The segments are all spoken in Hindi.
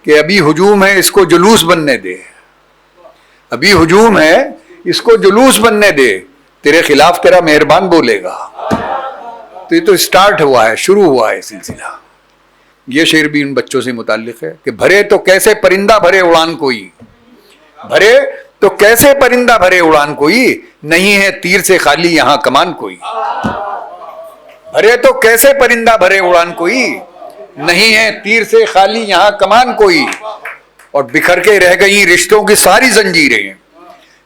कि अभी हुजूम है, इसको जुलूस बनने दे, अभी हुजूम है, इसको जुलूस बनने दे, तेरे खिलाफ तेरा मेहरबान बोलेगा। तो ये तो स्टार्ट हुआ है, शुरू हुआ है सिलसिला। ये शेर भी इन बच्चों से मुताल्लिक है कि भरे तो कैसे परिंदा भरे उड़ान कोई, भरे तो कैसे परिंदा भरे उड़ान कोई, नहीं है तीर से खाली यहां कमान कोई। भरे तो कैसे परिंदा भरे उड़ान कोई, नहीं है तीर से खाली यहां कमान कोई। और बिखर के रह गई रिश्तों की सारी जंजीरें,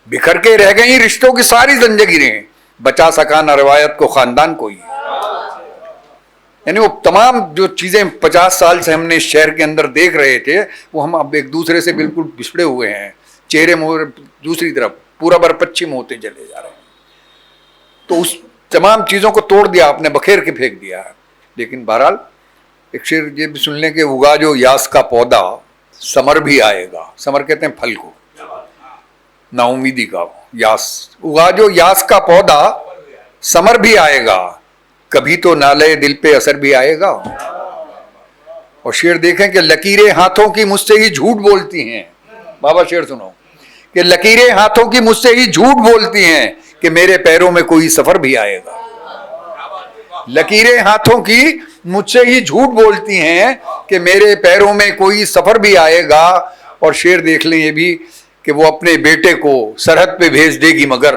बिखर के रह गई रिश्तों की सारी जंजीरें, बचा सका न रवायत को खानदान कोई। यानी वो तमाम जो चीजें 50 साल से हमने इस शहर के अंदर देख रहे थे, वो हम अब एक दूसरे से बिल्कुल बिछड़े हुए हैं, चेहरे मोहरे दूसरी तरफ पूरा बर पश्चिम होते चले जा रहे हैं। तो उस तमाम चीजों को तोड़ दिया आपने, बखेर के फेंक दिया है। लेकिन बहरहाल एक शेर ये भी सुन लें कि उगा जो यास का पौधा समर भी आएगा। समर कहते हैं फल को, नाउमीदी का यास। उगा जो यास का पौधा समर भी आएगा, कभी तो नाले दिल पे असर भी आएगा। और शेर देखें कि लकीरें हाथों की मुझसे ही झूठ बोलती हैं। बाबा शेर सुनो कि लकीरें हाथों की मुझसे ही झूठ बोलती हैं कि मेरे पैरों में कोई सफर भी आएगा। लकीरें हाथों की मुझसे ही झूठ बोलती हैं कि मेरे पैरों में कोई सफर भी आएगा। और शेर देख लें ये भी कि वो अपने बेटे को सरहद पे भेज देगी मगर,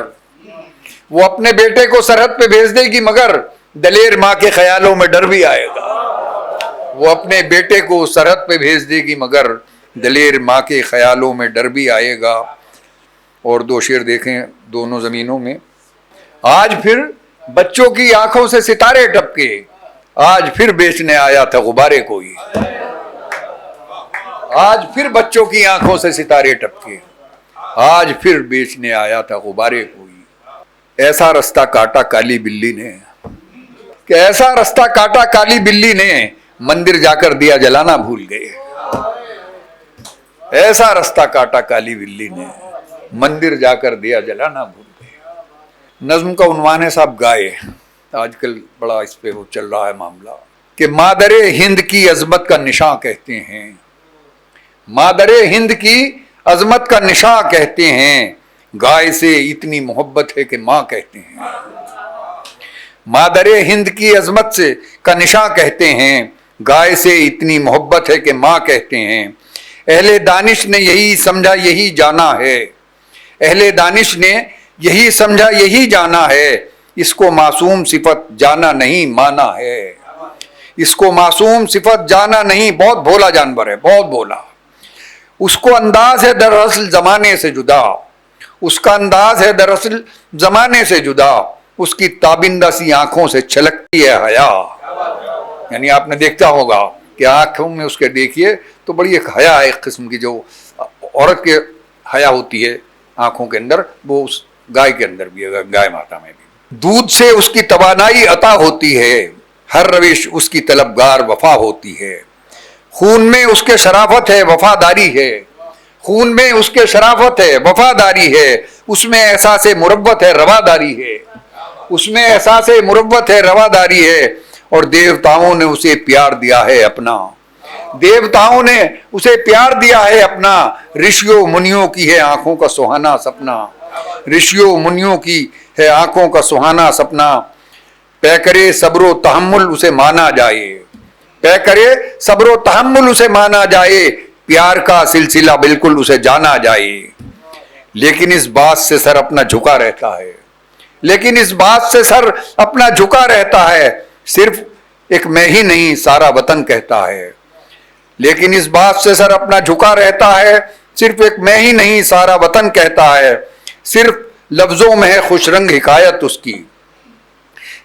वो अपने बेटे को सरहद पे भेज देगी मगर दलेर माँ के ख्यालों में डर भी आएगा। वो अपने बेटे को सरहद पे भेज देगी मगर दलेर माँ के ख्यालों में डर भी आएगा। और दो शेर देखें दोनों जमीनों में। आज फिर बच्चों की आंखों से सितारे टपके, आज फिर बेचने आया था गुब्बारे कोई। आज फिर बच्चों की आंखों से सितारे टपके, आज फिर बेचने आया था गुब्बारे कोई। ऐसा रास्ता काटा काली बिल्ली ने, कि ऐसा रास्ता काटा काली बिल्ली ने, मंदिर जाकर दिया जलाना भूल गए। ऐसा रास्ता काटा काली बिल्ली ने, मंदिर जाकर दिया जलाना भूल गए। नज्म का उन्वान है साहब गाय। आजकल बड़ा इस पे वो चल रहा है मामला कि मादरे हिंद की अजमत का निशान कहते हैं, मादरे हिंद की अजमत का निशान कहते हैं, गाय से इतनी मोहब्बत है कि माँ कहते हैं। मादरे हिंद की अजमत से का निशान कहते हैं, गाय से इतनी मोहब्बत है कि माँ कहते हैं। अहले दानिश ने यही समझा यही जाना है, अहले दानिश ने यही समझा यही जाना है, इसको मासूम सिफत जाना नहीं माना है। इसको मासूम सिफत जाना नहीं, बहुत भोला जानवर है, बहुत भोला। उसको अंदाज है दरअसल जमाने से जुदा, उसका अंदाज है दरअसल जमाने से जुदा, उसकी ताबिंदा सी आंखों से छलकती है हया। यानी आपने देखता होगा कि आंखों में उसके देखिए तो बड़ी एक हया है, एक किस्म की जो औरत के हया होती है आंखों के अंदर, वो उस गाय के अंदर भी है, गाय माता में भी। दूध से उसकी तवानाई अता होती है, हर रविश उसकी तलबगार वफा होती है। खून में उसके शराफत है वफादारी है, खून में उसके शराफत है वफादारी है, उसमें एहसास मुरब्बत है रवादारी है, उसमें एहसास मुरब्बत है रवादारी है। और देवताओं ने उसे प्यार दिया है अपना, देवताओं ने उसे प्यार दिया है अपना, ऋषियों मुनियों की है आंखों का सुहाना सपना, ऋषियों मुनियों की है आंखों का सुहाना सपना। तय करे सब्रो तहम्मुल उसे माना जाए, तय करे सब्रो तहम्मुल उसे माना जाए, प्यार का सिलसिला बिल्कुल उसे जाना जाए। लेकिन इस बात से सर अपना झुका रहता है, लेकिन इस बात से सर अपना झुका रहता है, सिर्फ एक मैं ही नहीं सारा वतन कहता है। लेकिन इस बात से सर अपना झुका रहता है, सिर्फ एक मैं ही नहीं सारा वतन कहता है। सिर्फ लफ्जों में है खुशरंग हिकायत उसकी,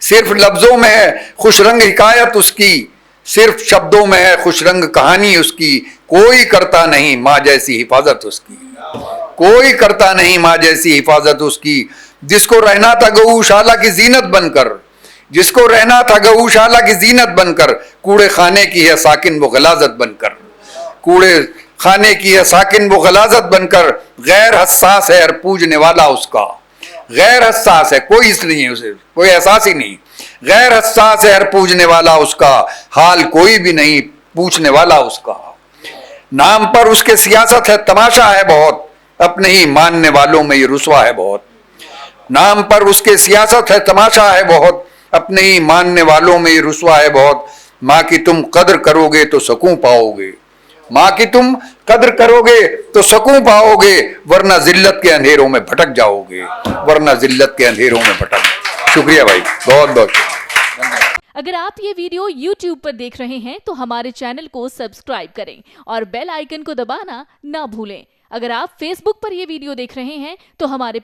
सिर्फ लफ्जों में है खुशरंग हिकायत उसकी, सिर्फ शब्दों में है खुशरंग कहानी उसकी। कोई करता नहीं माँ जैसी हिफाजत उसकी, कोई करता नहीं माँ जैसी हिफाजत उसकी। जिसको रहना था गौशाला की जीनत बनकर, जिसको रहना था गौशाला की जीनत बनकर, कूड़े खाने की है साकिन वो गलाजत बनकर, कूड़े खाने की है साकिन वो गलाजत बनकर। गैर हसास है हर पूजने वाला उसका, गैर हसास है, कोई इस नहीं है उसे, कोई एहसास ही नहीं। गैर हसास है हर पूजने वाला उसका, हाल कोई भी नहीं पूछने वाला उसका। नाम पर उसके सियासत है, तमाशा है बहुत, अपने ही मानने वालों में ये रुसवा है बहुत। नाम पर उसके सियासत है, तमाशा है बहुत, अपने ही मानने वालों में ये रुसवा है बहुत। माँ की तुम कद्र करोगे तो सकून पाओगे, माँ की तुम कद्र करोगे तो सकून पाओगे, वरना जिल्लत के अंधेरों में भटक जाओगे, वरना जिल्लत के अंधेरों में भटक। शुक्रिया भाई, बहुत बहुत। अगर आप ये वीडियो YouTube पर देख रहे हैं तो हमारे चैनल को सब्सक्राइब करें और बेल आइकन को दबाना ना भूलें। अगर आप Facebook पर ये वीडियो देख रहे हैं तो हमारे